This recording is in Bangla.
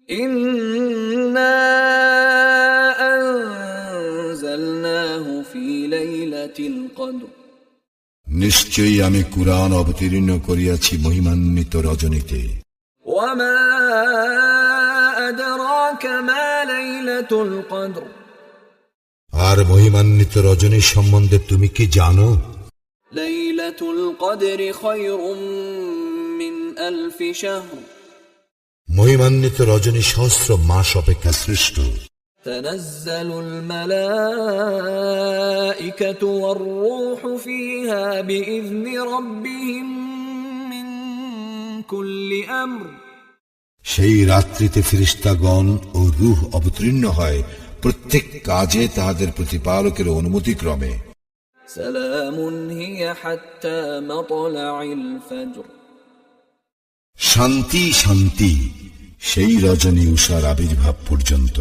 ইন্না আনজালনাহু ফি লাইলাতিল কদর, নিশ্চয়ই আমি কুরআন অবতীর্ণ করিয়াছি মহিমান্বিত রজনীতে। ওয়া মা আদরাকা মা লাইলাতুল কদর, আর মহিমান্বিত রজনী সম্বন্ধে তুমি কি জানো? লাইলাতুল কদরি খায়রুম মিন আলফি শাহর, মহিমান্বিত রজনী সহস্র মাস অপেক্ষা শ্রেষ্ঠ। তানাজ্জালুল মালাইকাতু ওয়ার রূহু ফিহা বিইذনি রাব্বিহিম মিন কুল্লি আমর, সেই রাত্রিতে ফেরেশতাগণ ও রূহ অবতীর্ণ হয় প্রত্যেক কাজে তাহাদের প্রতিপালকের অনুমতিক্রমে। সালামুন হিয়া হাত্তা মাতলাইল ফজর, শান্তি শান্তি সেই রজনী উষার আবির্ভাব পর্যন্ত।